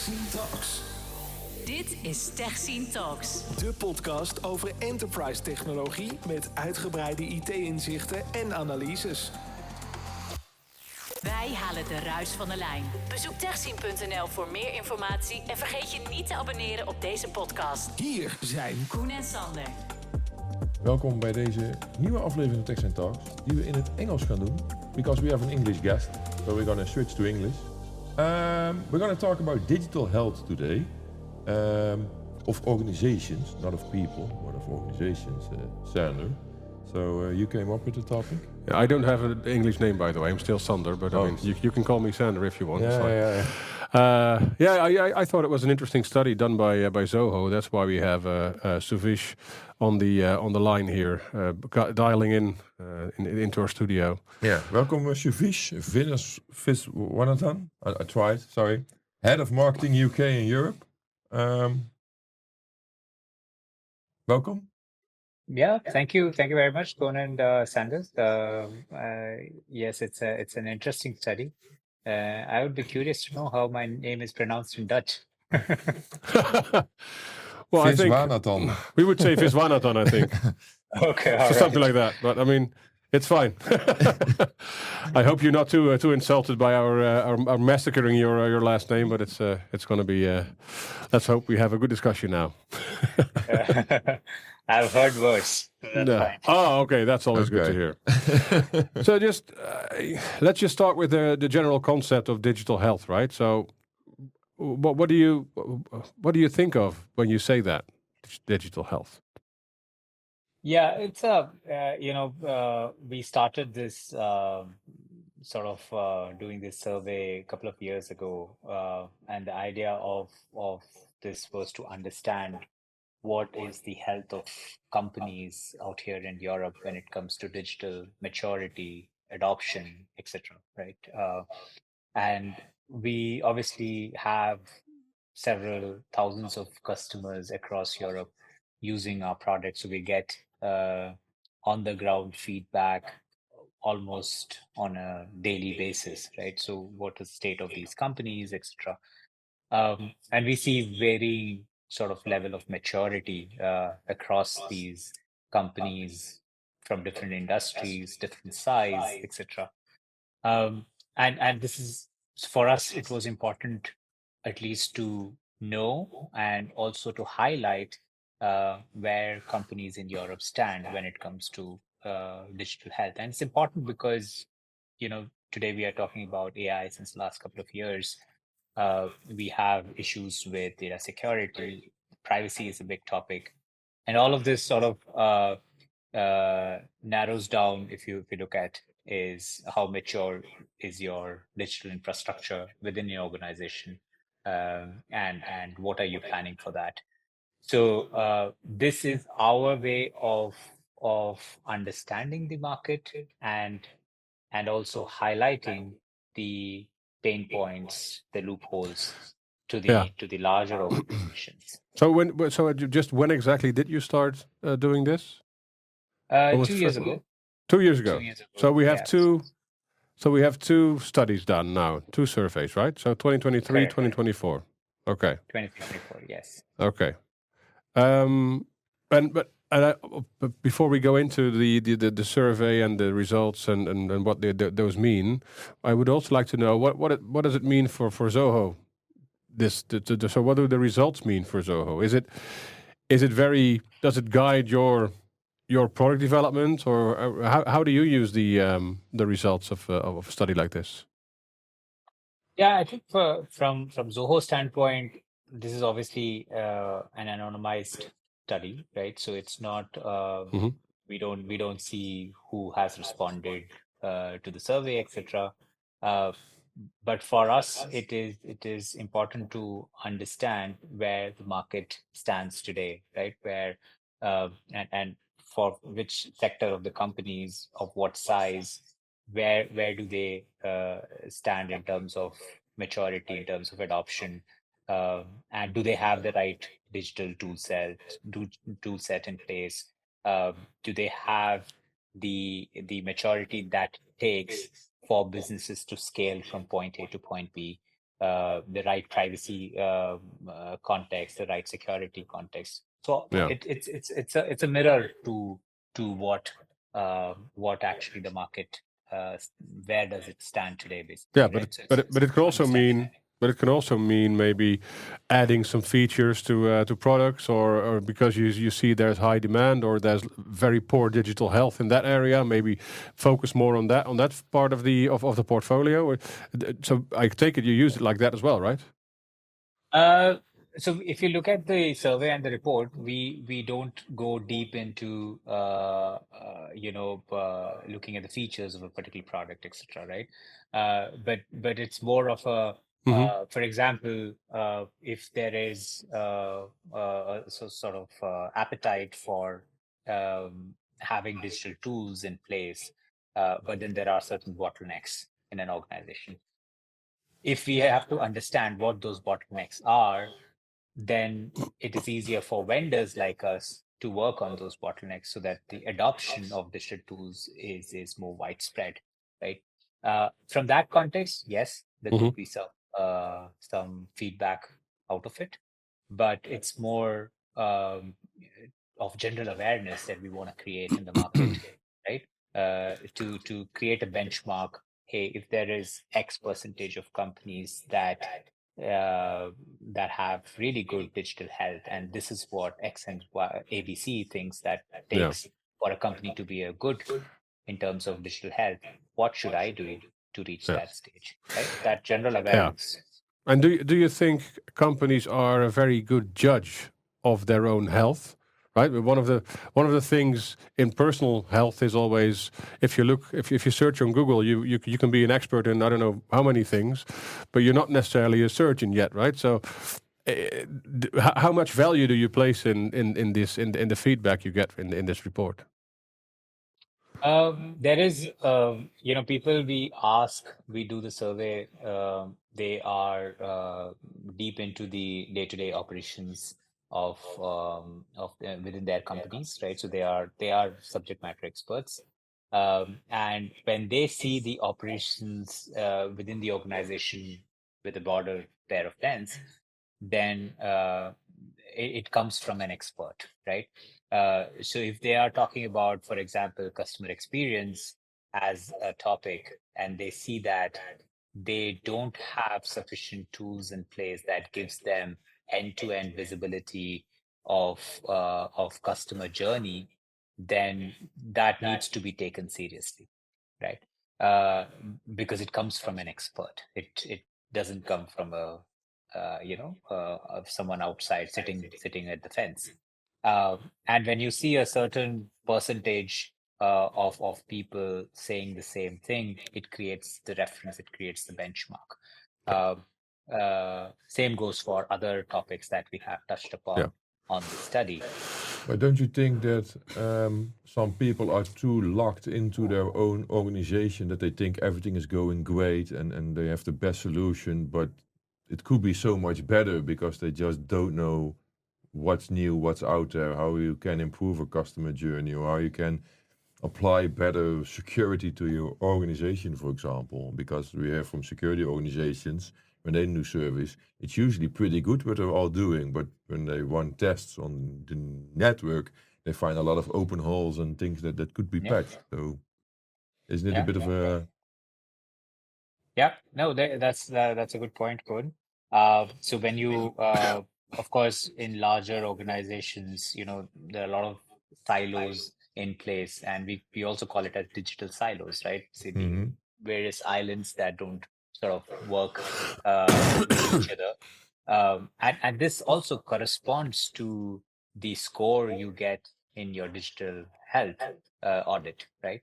Techzine Talks. Dit is Techzine Talks. De podcast over enterprise technologie met uitgebreide IT-inzichten en analyses. Wij halen de ruis van de lijn. Bezoek techzine.nl voor meer informatie en vergeet je niet te abonneren op deze podcast. Hier zijn Koen en Sander. Welkom bij deze nieuwe aflevering van Techzine Talks, die we in het Engels gaan doen. Because we have an English guest, so we're going to switch to English. We're going to talk about digital health today. Of organizations, not of people, but of organizations, Sander. So you came up with the topic? Yeah, I don't have an English name, by the way. I'm still Sander, but I mean, you can call me Sander if you want. I thought it was an interesting study done by Zoho. That's why we have Suvish on the line here, dialing into our studio. Yeah, welcome Suvish Viswanathan. I tried, sorry. Head of Marketing UK and Europe. Welcome. Yeah, thank you very much, Koen and Sanders. Yes, it's an interesting study. I would be curious to know how my name is pronounced in Dutch. Well, I think Viswanathan. we would say Viswanathan, I think. Okay, all right. Something like that. But I mean, it's fine. I hope you're not too insulted by our massacring your last name, but it's going to be. Let's hope we have a good discussion now. I've heard worse. Fine. Oh, okay. That's always good to hear. So let's just start with the general concept of digital health, right? So, what do you think of when you say that digital health? Yeah, it's we started this sort of doing this survey a couple of years ago, and the idea of this was to understand what is the health of companies out here in Europe when it comes to digital maturity, adoption, etc. Right? And we obviously have several thousands of customers across Europe using our products, so we get on the ground feedback almost on a daily basis, right? So what is the state of these companies, etc. And we see very sort of level of maturity across these companies from different industries, different size, etc. And this is, for us, it was important at least to know and also to highlight where companies in Europe stand when it comes to digital health. And it's important because, today we are talking about AI since the last couple of years. We have issues with data security, privacy is a big topic, and all of this sort of narrows down, if you look at, is how mature is your digital infrastructure within your organization, and what are you planning for that. So this is our way of understanding the market and also highlighting the pain points, the loopholes to the larger organizations. So when exactly did you start doing this? 2 years ago. 2 years ago. 2 years ago. So we have yes. two. So we have two studies done now, two surveys, right? So 2023, Correct. 2024. Okay. 2024, yes. Okay. But before we go into the survey and the results and what those mean, I would also like to know what does it mean for Zoho? So what do the results mean for Zoho? Does it guide your product development, or how do you use the results of a study like this? Yeah, I think from Zoho standpoint, this is obviously an anonymized study, right? So it's not we don't see who has responded to the survey, etc. But for us, it is important to understand where the market stands today, right? Where and for which sector of the companies, of what size, where do they stand in terms of maturity, in terms of adoption, and do they have the right digital tool set in place? Do they have the maturity that takes for businesses to scale from point A to point B? the right privacy context, the right security context. So it's a mirror to what actually the market, where does it stand today, basically. Yeah, but it can also mean. But it can also mean maybe adding some features to products, or because you see there's high demand or there's very poor digital health in that area, maybe focus more on that part of the portfolio. So I take it you use it like that as well, right? So if you look at the survey and the report, we don't go deep into looking at the features of a particular product, etc. Right? But it's more of a for example, if there is sort of appetite for having digital tools in place, but then there are certain bottlenecks in an organization. If we have to understand what those bottlenecks are, then it is easier for vendors like us to work on those bottlenecks so that the adoption of digital tools is more widespread, right? From that context, yes, there could be some feedback out of it, but it's more of general awareness that we want to create in the market, right? To create a benchmark. Hey, if there is X percentage of companies that have really good digital health, and this is what X and Y, ABC thinks that takes for a company to be a good in terms of digital health. What should I do to reach that stage? Right, that general awareness. And do you think companies are a very good judge of their own health? Right, but one of the things in personal health is always, if you search on Google, you can be an expert in I don't know how many things, but you're not necessarily a surgeon yet, right? So, how much value do you place in this in the feedback you get in this report? There is, people we ask, we do the survey. They are deep into the day-to-day operations of within their companies, right? So they are subject matter experts, and when they see the operations within the organization with a broader pair of lens, then it comes from an expert, right? So if they are talking about, for example, customer experience as a topic, and they see that they don't have sufficient tools in place that gives them end-to-end visibility of customer journey, then that needs to be taken seriously, right? Because it comes from an expert. It doesn't come from a of someone outside sitting at the fence. And when you see a certain percentage of people saying the same thing, it creates the reference, it creates the benchmark. Same goes for other topics that we have touched upon on the study. But don't you think that some people are too locked into their own organization that they think everything is going great and they have the best solution, but it could be so much better because they just don't know what's new, what's out there, how you can improve a customer journey, or how you can apply better security to your organization, for example. Because we hear from security organizations, when they do service, it's usually pretty good what they're all doing, but when they run tests on the network, they find a lot of open holes and things that could be patched. So isn't it a bit of a... Yeah, no, that's a good point, Kun. So when you, of course, in larger organizations, there are a lot of silos in place, and we also call it as digital silos, right? So the various islands that don't sort of work with each other. And this also corresponds to the score you get in your digital health audit, right?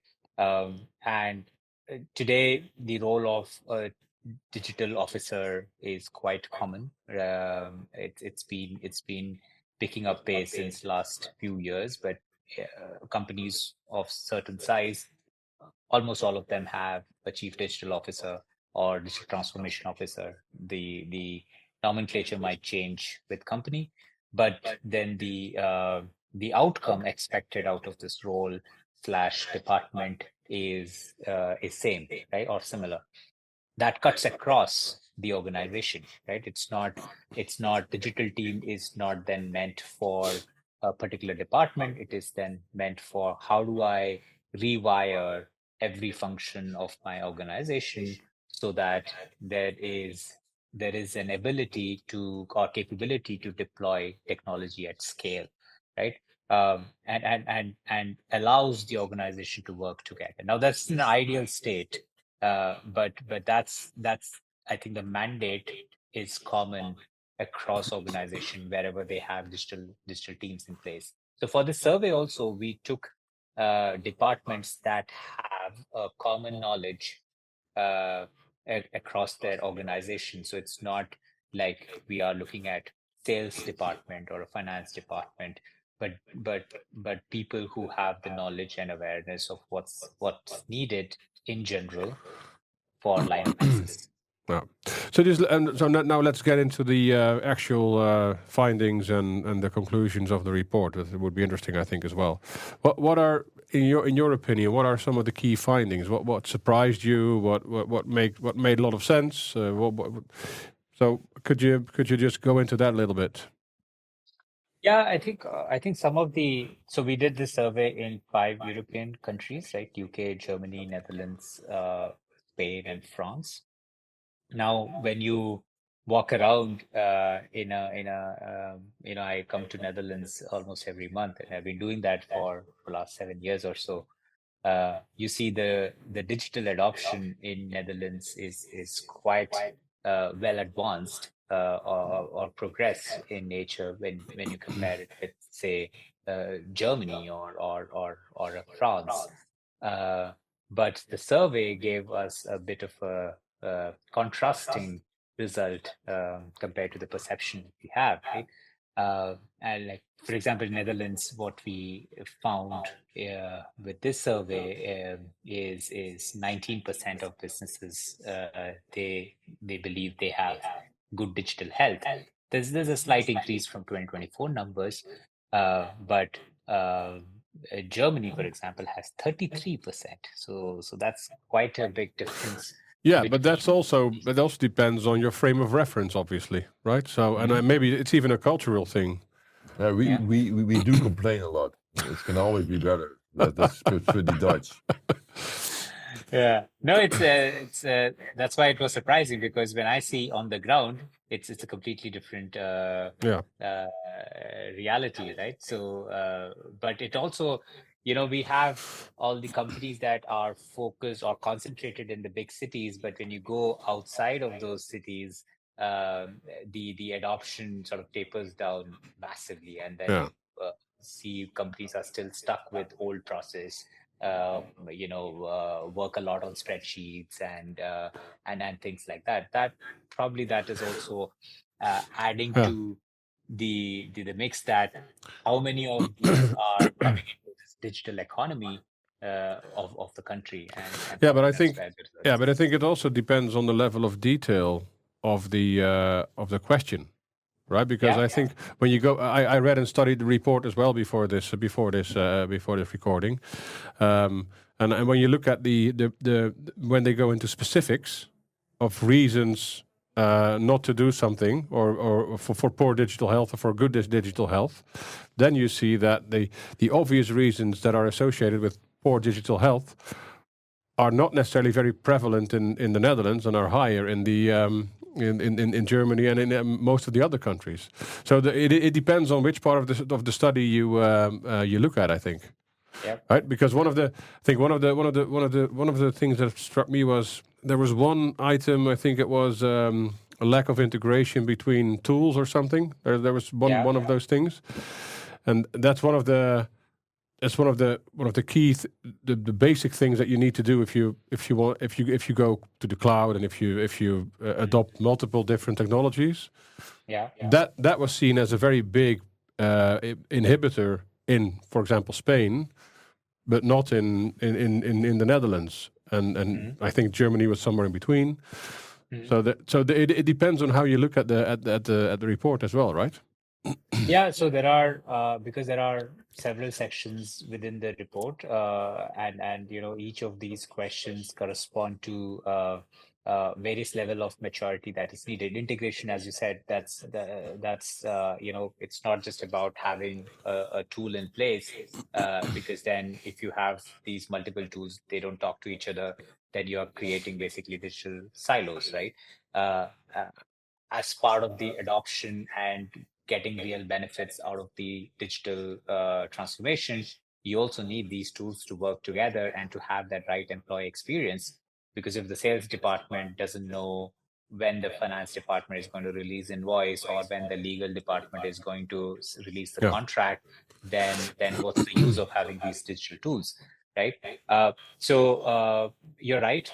And today, the role of a digital officer is quite common. It's been picking up pace since last few years, but companies of certain size, almost all of them have a chief digital officer or digital transformation officer. The nomenclature might change with company, but then the outcome expected out of this role / department is same, right, or similar. That cuts across the organization, right? It's not digital team is not then meant for a particular department. It is then meant for how do I rewire every function of my organization so that there is an ability to or capability to deploy technology at scale, right? And allows the organization to work together. Now that's an ideal state, but that's I think the mandate is common across organization wherever they have digital teams in place. So for the survey also, we took departments that have a common knowledge across their organization. So it's not like we are looking at sales department or a finance department, but people who have the knowledge and awareness of what's needed in general for line of business. Yeah. So now let's get into the actual findings and the conclusions of the report. It would be interesting, I think, as well. What are in your opinion? What are some of the key findings? What surprised you? What made a lot of sense? So could you just go into that a little bit? Yeah, I think some of so we did this survey in 5 European countries, right? UK, Germany, Netherlands, Spain, and France. Now, when you walk around I come to Netherlands almost every month, and I've been doing that for the last 7 years or so. You see the digital adoption in Netherlands is quite well advanced or progress in nature when you compare it with, say, Germany or France. But the survey gave us a bit of a contrasting result compared to the perception that we have, right? And like, for example, Netherlands, what we found with this survey is 19% of businesses they believe they have good digital health. There's a slight increase from 2024 numbers, but Germany, for example, has 33%. So that's quite a big difference. Yeah, but that also depends on your frame of reference, obviously, right? So, and maybe it's even a cultural thing. We do complain a lot. It can always be better. That's pretty Dutch. Yeah, no, it's that's why it was surprising, because when I see on the ground, it's a completely different reality, right? So, but it also, we have all the companies that are focused or concentrated in the big cities, but when you go outside of those cities, the adoption sort of tapers down massively, and then you see companies are still stuck with old process. Work a lot on spreadsheets and things like that. That is also adding to the mix, that how many of these are coming into this digital economy of the country. But I think it also depends on the level of detail of the question. Right, because I think when you go, I read and studied the report as well before this recording, and when you look at the when they go into specifics of reasons not to do something or for poor digital health or for good digital health, then you see that the obvious reasons that are associated with poor digital health are not necessarily very prevalent in the Netherlands and are higher in the in Germany and in most of the other countries. So it depends on which part of the study you look at, I think. Yeah. Right, because one of the things that struck me was there was one item, I think it was a lack of integration between tools or something. There was one of those things, and that's one of the key the basic things that you need to do if you go to the cloud and if you adopt multiple different technologies. That was seen as a very big inhibitor in, for example, Spain, but not in the Netherlands, and I think Germany was somewhere in between. So it depends on how you look at the report as well, right? Yeah, so there are because there are several sections within the report, and each of these questions correspond to various level of maturity that is needed. Integration, as you said, that's it's not just about having a tool in place, because then if you have these multiple tools, they don't talk to each other, then you are creating basically digital silos, right? Uh, uh, as part of the adoption and getting real benefits out of the digital transformation, you also need these tools to work together and to have that right employee experience. Because if the sales department doesn't know when the finance department is going to release invoice, or when the legal department is going to release the Yeah. contract, then what's the use of having these digital tools, right? So you're right.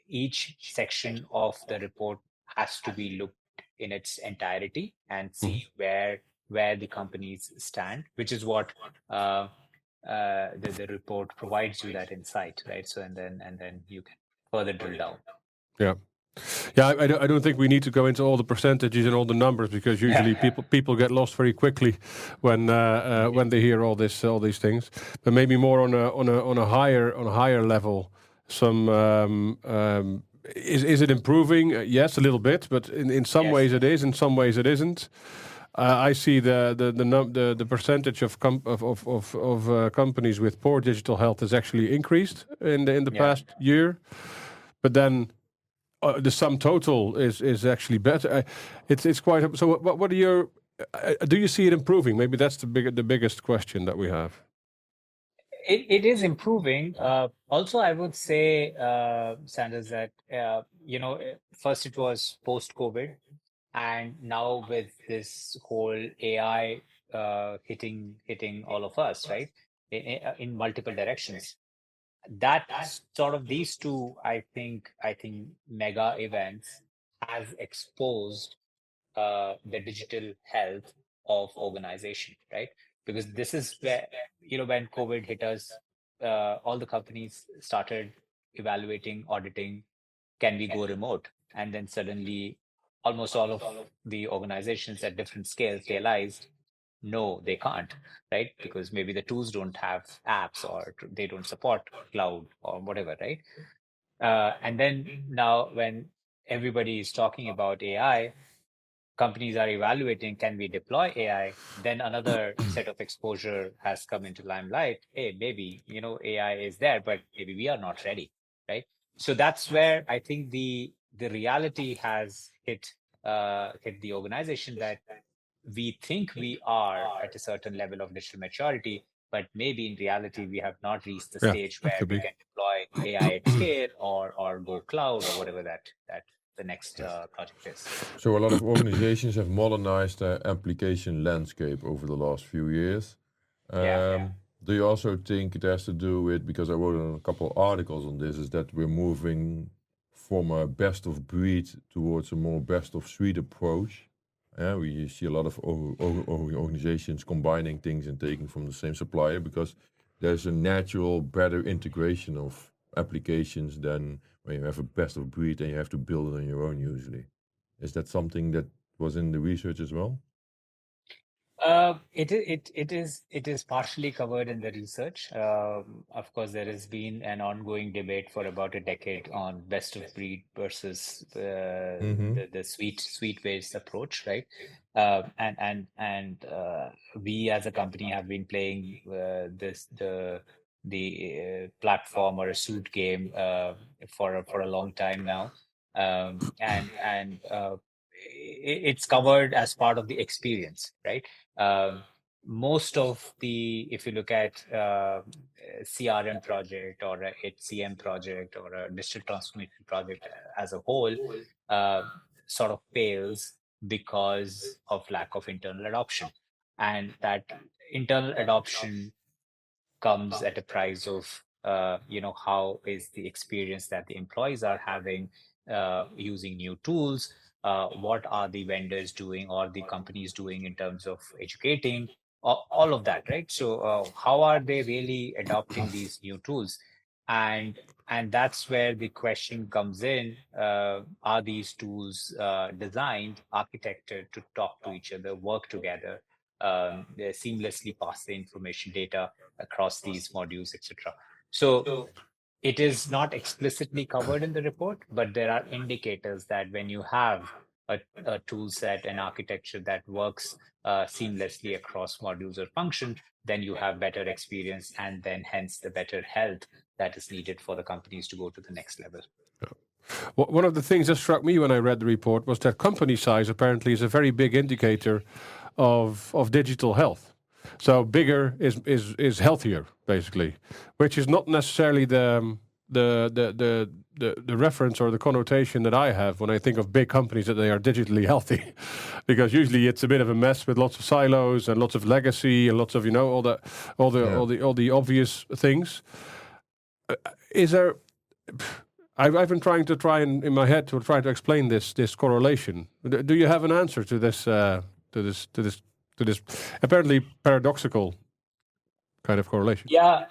Each section of the report has to be looked in its entirety and see where the companies stand, which is what the report provides you that insight, right? So and then you can further drill down. Yeah. Yeah, I don't think we need to go into all the percentages and all the numbers, because usually people get lost very quickly when they hear all these things. But maybe more on a higher level. Some is it improving? Yes, a little bit, but in some Yes. ways it is, in some ways it isn't. I see the percentage of companies with poor digital health has actually increased in the past year, but then the sum total is actually better. It's quite. So what are your? Do you see it improving? Maybe that's the biggest question that we have. It is improving. Also, I would say, Sanders, that first it was post-COVID, and now with this whole AI hitting all of us, right, in multiple directions. That sort of these two, I think mega events has exposed the digital health of organization, right? Because this is where, when COVID hit us, all the companies started evaluating, auditing, can we go remote? And then suddenly, almost all of the organizations at different scales realized, no, they can't, right? Because maybe the tools don't have apps, or they don't support cloud or whatever, right? And then now, when everybody is talking about AI, companies are evaluating, can we deploy AI? Then another set of exposure has come into limelight. Hey, maybe, AI is there, but maybe we are not ready, right? So that's where I think the reality has hit the organization, that we think we are at a certain level of digital maturity, but maybe in reality we have not reached the Yeah, stage that where could we be. can deploy AI at scale, or go cloud, or whatever that the next project is. So a lot of organizations have modernized their application landscape over the last few years. Yeah. Do you also think it has to do with, because I wrote a couple articles on this, is that we're moving from a best of breed towards a more best of suite approach? We see a lot of organizations combining things and taking from the same supplier, because there's a natural better integration of applications than when you have a best of breed and you have to build it on your own usually. Is that something that was in the research as well? It is partially covered in the research. Of course, there has been an ongoing debate for about a decade on best of breed versus the suite-based approach, right? And we as a company have been playing the platform or a suit game for a long time now, and it's covered as part of the experience, right? Um, Most of if you look at CRM project, or a HCM project, or a digital transformation project as a whole, uh, sort of fails because of lack of internal adoption. And that internal adoption comes at a price of, how is the experience that the employees are having using new tools, what are the vendors doing or the companies doing in terms of educating, all of that, right? So how are they really adopting these new tools? And that's where the question comes in. Are these tools designed, architected to talk to each other, work together, they seamlessly pass the information data across these modules, etc.? So It is not explicitly covered in the report, but there are indicators that when you have a tool set and architecture that works seamlessly across modules or function, then you have better experience and then hence the better health that is needed for the companies to go to the next level. One of the things that struck me when I read the report was that company size apparently is a very big indicator of digital health. So bigger is healthier, basically, which is not necessarily the reference or the connotation that I have when I think of big companies that they are digitally healthy, because usually it's a bit of a mess with lots of silos and lots of legacy and lots of all the obvious things. Is there? I've been trying in my head to try to explain this correlation. Do you have an answer to this apparently paradoxical kind of correlation? Yeah.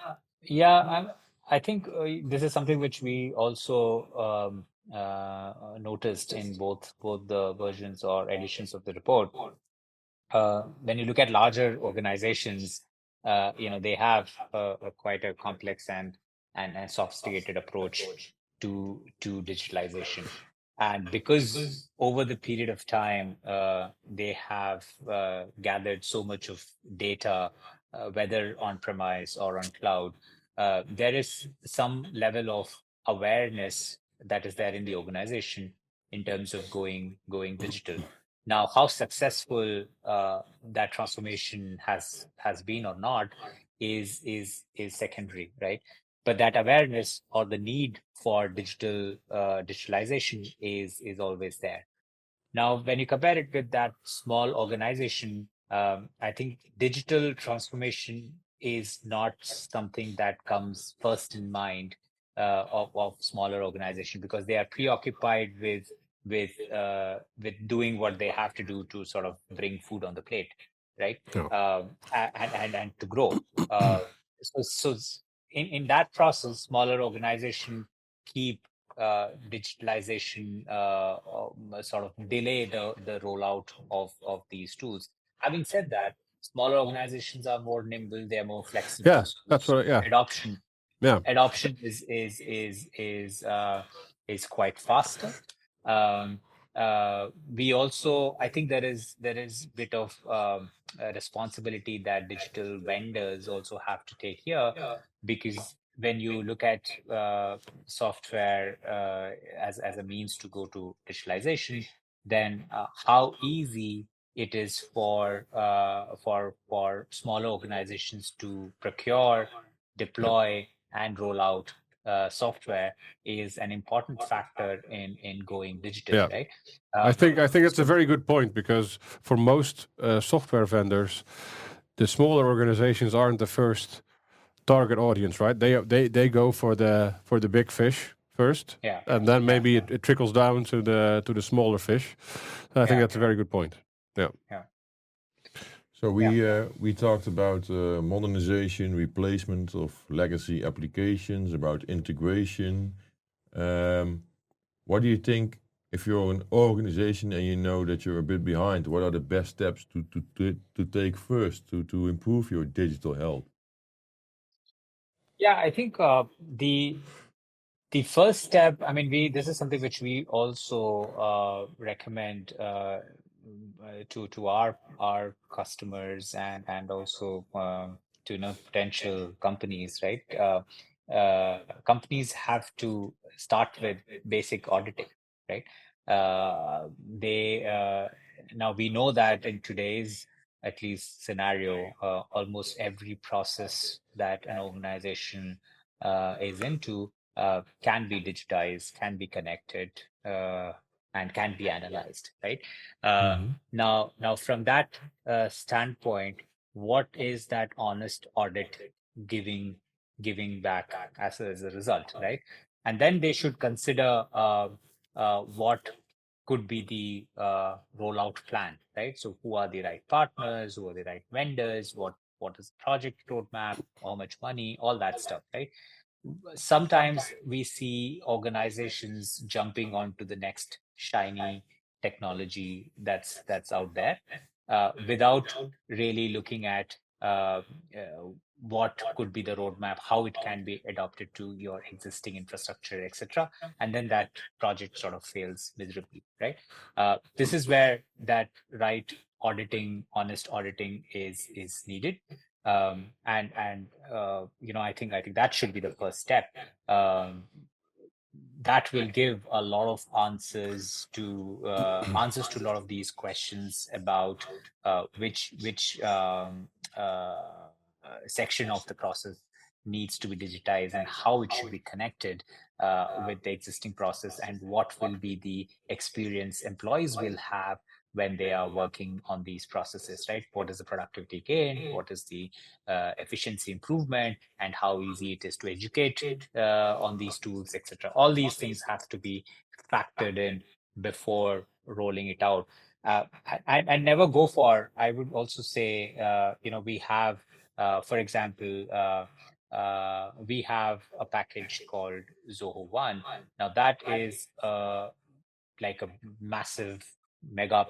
I think this is something which we also noticed in both the versions or editions of the report. When you look at larger organizations, they have quite a complex and sophisticated approach to digitalization. And because over the period of time, they have gathered so much of data, whether on premise or on cloud, there is some level of awareness that is there in the organization in terms of going digital. Now, how successful that transformation has been or not is secondary, right? But that awareness or the need for digitalization is always there. Now, when you compare it with that small organization, I think digital transformation is not something that comes first in mind of smaller organization, because they are preoccupied with doing what they have to do to sort of bring food on the plate, right? Yeah. And to grow. So in that process, smaller organization keep digitalization sort of delay the rollout of these tools. Having said that, smaller organizations are more nimble, they're more flexible. Yeah, that's what. Yeah, Adoption yeah. is quite faster. We also, I think there is bit of responsibility that digital vendors also have to take here, because when you look at software as a means to go to digitalization, then how easy it is for smaller organizations to procure, deploy, and roll out software is an important factor in going digital, Yeah. right? I think it's a very good point, because for most software vendors, the smaller organizations aren't the first target audience, right? They go for the big fish first, Yeah. and then maybe it trickles down to the smaller fish. I think that's a very good point. Yeah. So we talked about modernization, replacement of legacy applications, about integration. What do you think, if you're an organization and you know that you're a bit behind, what are the best steps to take first to improve your digital health? Yeah, I think the first step, I mean, this is something which we also recommend to our customers and also to potential companies, right? Companies have to start with basic auditing, right? They Now we know that in today's at least scenario, almost every process that an organization is into can be digitized, can be connected, and can be analyzed, right? Now, from that standpoint, what is that honest audit giving back as a result, right? And then they should consider what could be the rollout plan, right? So who are the right partners, who are the right vendors, what is the project roadmap, how much money, all that stuff, right? Sometimes we see organizations jumping onto the next shiny technology that's out there without really looking at what could be the roadmap, how it can be adopted to your existing infrastructure, etc. And then that project sort of fails miserably, right? This is where that right auditing, honest auditing is needed. And I think that should be the first step. That will give a lot of answers to a lot of these questions about which section of the process needs to be digitized and how it should be connected with the existing process, and what will be the experience employees will have when they are working on these processes, right? What is the productivity gain? What is the efficiency improvement? And how easy it is to educate on these tools, etc. All these things have to be factored in before rolling it out. And never go for, I would also say, we have, for example, we have a package called Zoho One. Now that is like a massive mega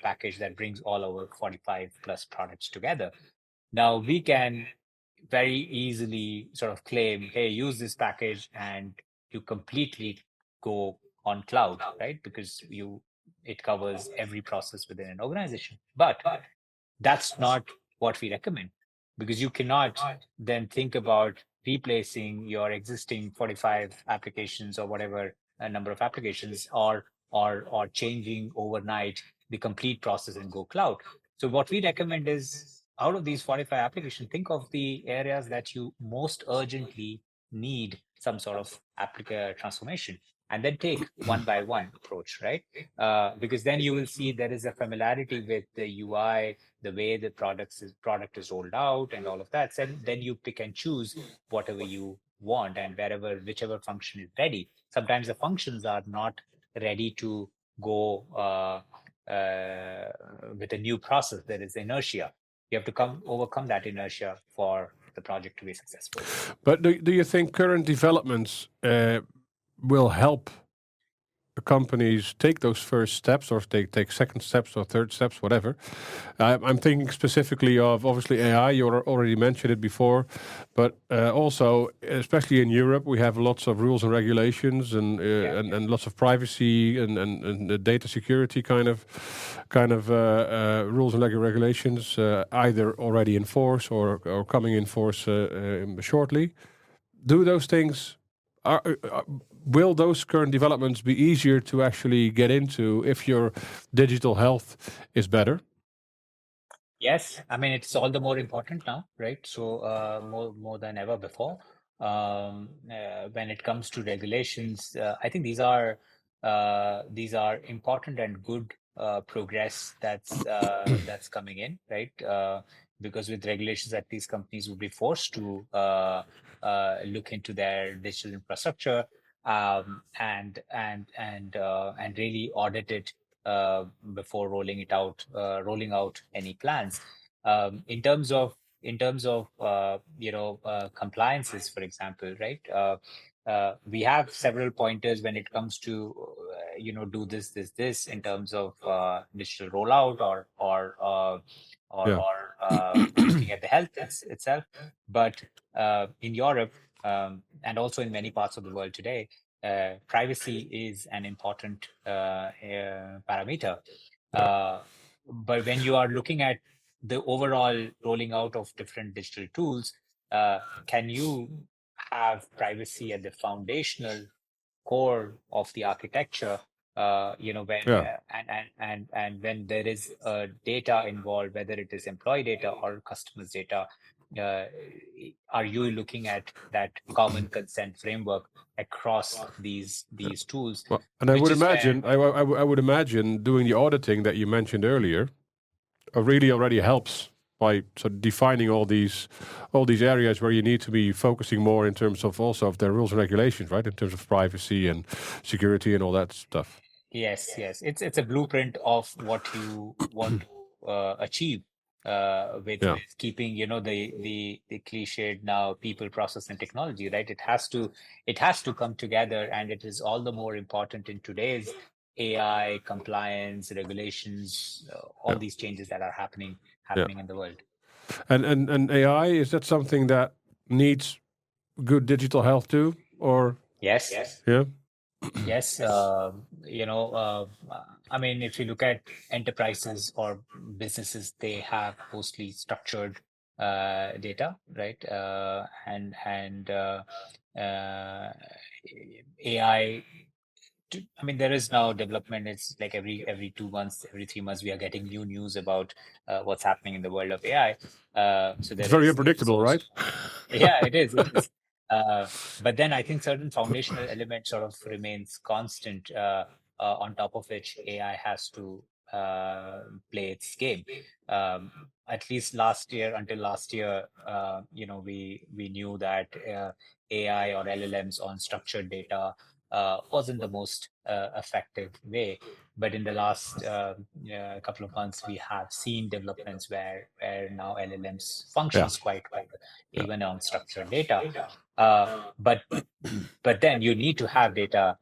package that brings all our 45 plus products together. Now we can very easily sort of claim, hey, use this package and you completely go on cloud, right? Because it covers every process within an organization. But that's not what we recommend, because you cannot then think about replacing your existing 45 applications or whatever number of applications, or changing overnight the complete process and go cloud. So what we recommend is, out of these 45 applications, think of the areas that you most urgently need some sort of transformation, and then take one by one approach, right? Because then you will see there is a familiarity with the UI, the way the product is rolled out, and all of that. So then you pick and choose whatever you want, and whichever function is ready. Sometimes the functions are not ready to go with a new process. There is inertia. You have to overcome that inertia for the project to be successful. But do you think current developments will help the companies take those first steps, or take second steps or third steps, whatever? I'm thinking specifically of, obviously, AI. You already mentioned it before, but also, especially in Europe, we have lots of rules and regulations, and lots of privacy and data security kind of rules and regulations, either already in force or coming in force shortly. Do those things will those current developments be easier to actually get into if your digital health is better? Yes, I mean, it's all the more important now, right? So more than ever before. When it comes to regulations, I think these are important and good progress that's coming in, right? Because with regulations, that these companies will be forced to look into their digital infrastructure, and really audit it before rolling out any plans. In terms of compliances, for example, right? We have several pointers when it comes to do this in terms of digital rollout, or looking at the health itself. But in Europe, and also in many parts of the world today, privacy is an important parameter. But when you are looking at the overall rolling out of different digital tools, can you have privacy at the foundational core of the architecture? And when there is data involved, whether it is employee data or customers' data, are you looking at that common consent framework across these tools? Well, and I would imagine, I would imagine doing the auditing that you mentioned earlier really already helps by sort of defining all these areas where you need to be focusing more in terms of also of their rules and regulations, right? In terms of privacy and security and all that stuff. Yes. It's a blueprint of what you want to achieve with keeping, the cliched now people, process, and technology, right? It has to come together, and it is all the more important in today's AI compliance regulations, all these changes that are happening in the world. And AI, is that something that needs good digital health too, or Yes. yeah? Yes, I mean, if you look at enterprises or businesses, they have mostly structured data, right? AI. I mean, there is now development. It's like every 2 months, every 3 months, we are getting new news about what's happening in the world of AI. So It's there very is unpredictable, also, right? yeah, it is. It is. But then I think certain foundational elements sort of remains constant, on top of which AI has to play its game. At least until last year, we knew that AI or LLMs on structured data wasn't the most effective way. But in the last couple of months, we have seen developments where now LLMs functions quite well, even on structured data. But then you need to have data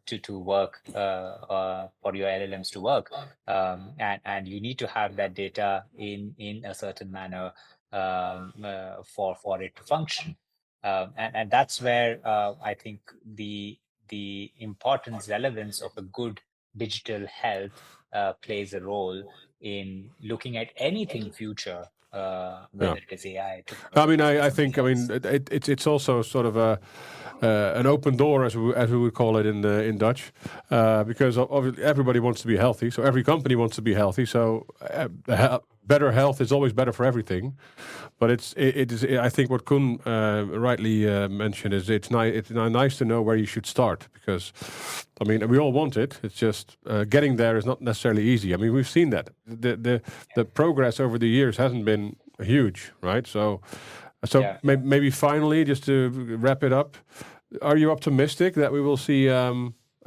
to work, for your LLMs to work, and you need to have that data in a certain manner for it to function. And that's where I think the importance, relevance of a good digital health plays a role in looking at anything future, whether it is AI, I mean, technology, or I think, something else. it's also sort of an open door, as we would call it in Dutch, because obviously everybody wants to be healthy. So every company wants to be healthy. So better health is always better for everything. But it is. I think what Koen rightly mentioned is it's nice to know where you should start, because I mean we all want it. It's just getting there is not necessarily easy. I mean, we've seen that the progress over the years hasn't been huge, right? So maybe finally, just to wrap it up, are you optimistic that we will see a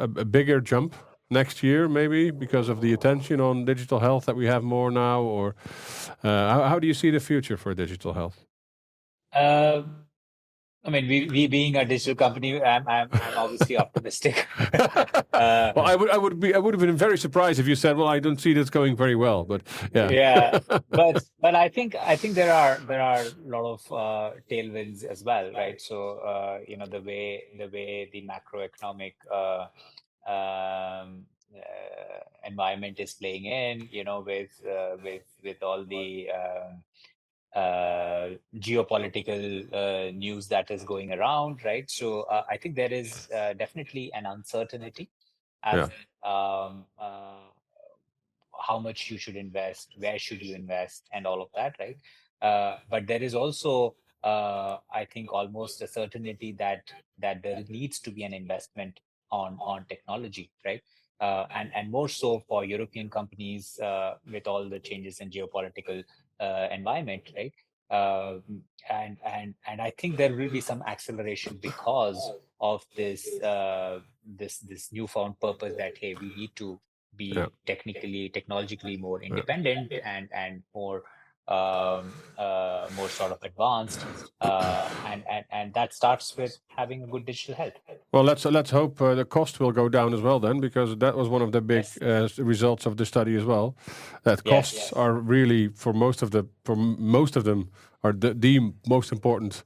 bigger jump next year, maybe because of the attention on digital health that we have more now, or how do you see the future for digital health? I mean, we being a digital company, I'm obviously optimistic. Well, I would have been very surprised if you said, "Well, I don't see this going very well." But yeah, Yeah, but I think there are a lot of tailwinds as well, right? So the way the macroeconomic environment is playing in, with all the geopolitical news that is going around, right? So I think there is definitely an uncertainty as how much you should invest, where should you invest, and all of that, right? But there is also, I think, almost a certainty that there needs to be an investment on technology, right? And more so for European companies, with all the changes in geopolitical environment, right? And I think there will be some acceleration because of this newfound purpose that, hey, we need to be technologically more independent and more sort of advanced, and that starts with having a good digital health. Well, let's hope the cost will go down as well then, because that was one of the big results of the study as well. That costs are really for most of them are the most important.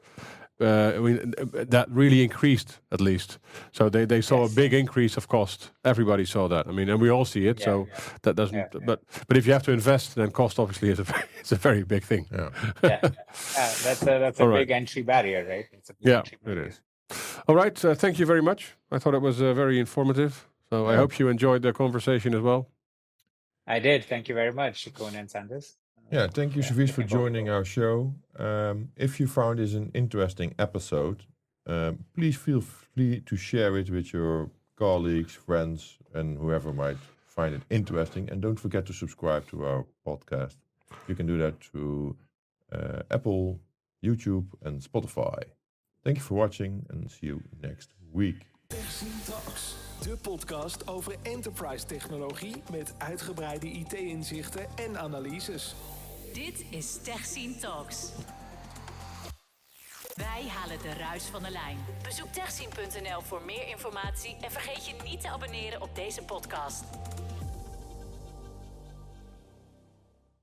I mean, that really increased at least. So they saw a big increase of cost. Everybody saw that. I mean, and we all see it. That doesn't. But if you have to invest, then cost obviously is a very big thing. That's a big entry barrier, right? It's a big entry barrier. It is. All right. Thank you very much. I thought it was very informative. So I hope you enjoyed the conversation as well. I did. Thank you very much, Koen and Sanders. Yeah, thank you, Savish, for joining our show. If you found this an interesting episode, please feel free to share it with your colleagues, friends, and whoever might find it interesting. And don't forget to subscribe to our podcast. You can do that through Apple, YouTube, and Spotify. Thank you for watching and see you next week. Techzine Talks, de podcast over enterprise technologie met uitgebreide IT-inzichten en analyses. Dit is Techzine Talks. Wij halen de ruis van de lijn. Bezoek techzine.nl voor meer informatie en vergeet je niet te abonneren op deze podcast.